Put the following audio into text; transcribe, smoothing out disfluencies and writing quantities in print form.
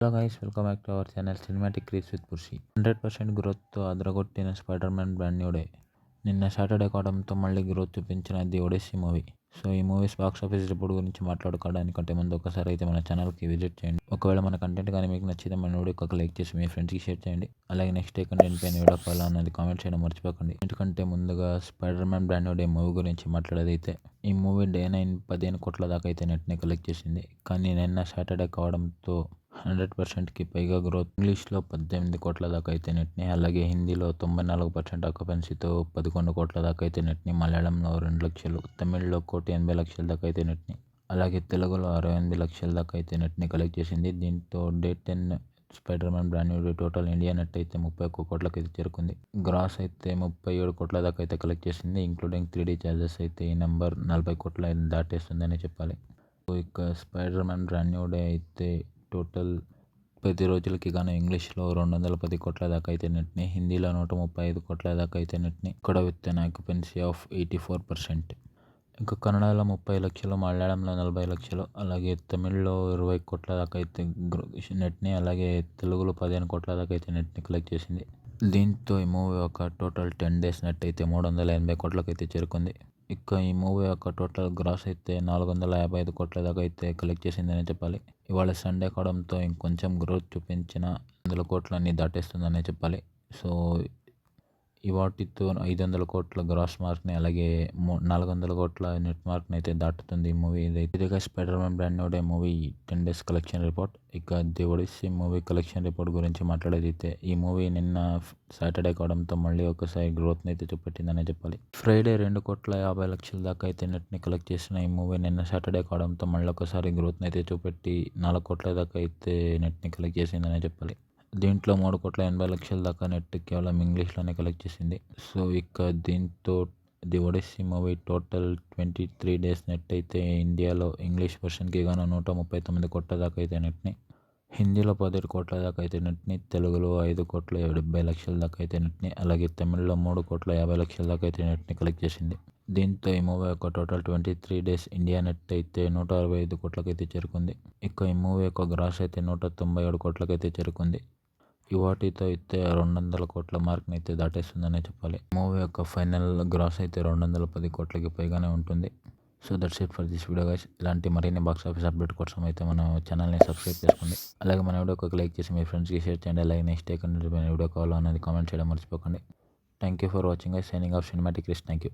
Hello guys, welcome back to our channel cinematic crease with Purshi. 100% గ్రోత్తో అదరగొట్టిన Spider Man Brand New Day నిన్న Saturday కావడంతో మళ్ళీ growth చూపించిన ది ఒడిస్సీ మూవీ. సో ఈ మూవీస్ బాక్స్ ఆఫీస్ రిపోర్ట్ గురించి మాట్లాడుకోవడానికంటే ముందు ఒకసారి అయితే మన ఛానల్కి విజిట్ చేయండి. ఒకవేళ మన కంటెంట్ కానీ మీకు నచ్చితే మన వీడియోకి ఒక లైక్ చేసి మీ ఫ్రెండ్స్కి షేర్ చేయండి. అలాగే నెక్స్ట్ డే కంటెంట్ పైన వీడియో ఫాలో అన్నది కామెంట్ చేయడం మర్చిపోకండి. ఎందుకంటే ముందుగా spider Man Brand New Day movie గురించి మాట్లాడేదైతే ఈ మూవీ డే 9 15 కోట్ల దాకా అయితే నెట్ని కలెక్ట్ చేసింది. కానీ నిన్న సాటర్డే కావడంతో 100%కి పైగా గ్రోత్. ఇంగ్లీష్లో 18 కోట్ల దాకా అయితే నెట్ని, అలాగే హిందీలో 94% ఆక్యుపెన్సీతో 11 కోట్ల దాకా అయితే నెట్ని, మలయాళంలో 2 లక్షలు, తమిళ్లో 1,80,00,000 దాకా అయితే నెట్ని, అలాగే తెలుగులో 68 లక్షల దాకా అయితే నెట్ని కలెక్ట్ చేసింది. దీంతో day 10 spider Man Brand New day total India net అయితే 31 కోట్లకి అయితే చేరుకుంది. గ్రాస్ అయితే 37 కోట్ల దాకా అయితే కలెక్ట్ చేసింది. ఇంక్లూడింగ్ 3D ఛార్జెస్ అయితే ఈ నెంబర్ 40 కోట్ల దాటేస్తుందని చెప్పాలి. సో ఇక spider Man Brand New day అయితే టోటల్ 10 రోజులకి గాను ఇంగ్లీష్లో 210 కోట్ల దాకా అయితే నెట్ని, హిందీలో 135 కోట్ల దాకా అయితే నెట్ని, ఇక్కడ విత్ అన్ ఆక్యుపెన్సీ ఆఫ్ 84%. ఇంకా కన్నడలో 30 లక్షలు, మలయాళంలో 40 లక్షలు, అలాగే తమిళ్లో 20 కోట్ల దాకా అయితే నెట్ని, అలాగే తెలుగులో 15 కోట్ల దాకా అయితే నెట్ని కలెక్ట్ చేసింది. దీంతో ఈ మూవీ ఒక టోటల్ 10 డేస్ నెట్ అయితే 380 కోట్లకి అయితే చేరుకుంది. ఇక ఈ మూవీ యొక్క టోటల్ గ్రాస్ అయితే 455 కోట్ల దాకా అయితే కలెక్ట్ చేసిందని చెప్పాలి. ఇవాళ సండే కావడంతో ఇంకొంచెం గ్రోత్ చూపించిన 100 కోట్లన్నీ దాటేస్తుందనే చెప్పాలి. సో వాటితో 500 కోట్ల గ్రాస్ మార్క్ని, అలాగే 400 కోట్ల నెట్ మార్క్ని అయితే దాటుతుంది ఈ మూవీ. ఇదిగా Spider Man Brand New Day movie 10 days collection report. ఇక the Odyssey movie collection report గురించి మాట్లాడేదైతే ఈ మూవీ నిన్న సాటర్డే కావడంతో మళ్ళీ ఒకసారి గ్రోత్ని అయితే చూపెట్టిందనే చెప్పాలి. ఫ్రైడే 2,50,00,000 దాకా అయితే నెట్ని కలెక్ట్ చేసిన ఈ మూవీ నిన్న సాటర్డే కావడంతో మళ్ళీ ఒకసారి గ్రోత్ని అయితే చూపెట్టి 4 కోట్ల దాకా అయితే నెట్ని కలెక్ట్ చేసిందనే చెప్పాలి. దీంట్లో 3,80,00,000 దాకా నెట్ కేవలం ఇంగ్లీష్లోనే కలెక్ట్ చేసింది. సో ఇక దీంతో the Odyssey movie total 23 days net అయితే ఇండియాలో ఇంగ్లీష్ వర్షన్కి గాను 139 కోట్ల దాకా అయితే నెట్ని, హిందీలో 17 కోట్ల దాకా అయితే నెట్ని, తెలుగులో 5,70,00,000 దాకా అయితే నెట్ని, అలాగే తమిళ్లో 3,50,00,000 దాకా అయితే నెట్ని కలెక్ట్ చేసింది. దీంతో ఈ మూవీ యొక్క టోటల్ 23 డేస్ ఇండియా నెట్ అయితే 165 కోట్లకైతే చేరుకుంది. ఇక ఈ మూవీ యొక్క గ్రాస్ అయితే 197 కోట్లకైతే చేరుకుంది. వాటితో అయితే 200 కోట్ల మార్క్ని అయితే దాటేస్తుందనే చెప్పాలి. మూవీ యొక్క ఫైనల్ గ్రాస్ అయితే 210 కోట్లకి పైగానే ఉంటుంది. So that's it for this video guys. ఇలాంటి మరిన్ని బాక్స్ ఆఫీస్ అప్డేట్ కోసం అయితే మన ఛానల్ని సబ్స్క్రైబ్ చేసుకోండి. అలాగే మన వీడియోకి ఒక లైక్ చేసి మీ ఫ్రెండ్స్కి షేర్ చేయండి. అలాగే నెక్స్ట్ డే కంటెంట్ వీడియో కావాలో అనేది కామెంట్ చేయడం మర్చిపోకండి. Thank you for watching guys. Signing off cinematic Chris. Thank you.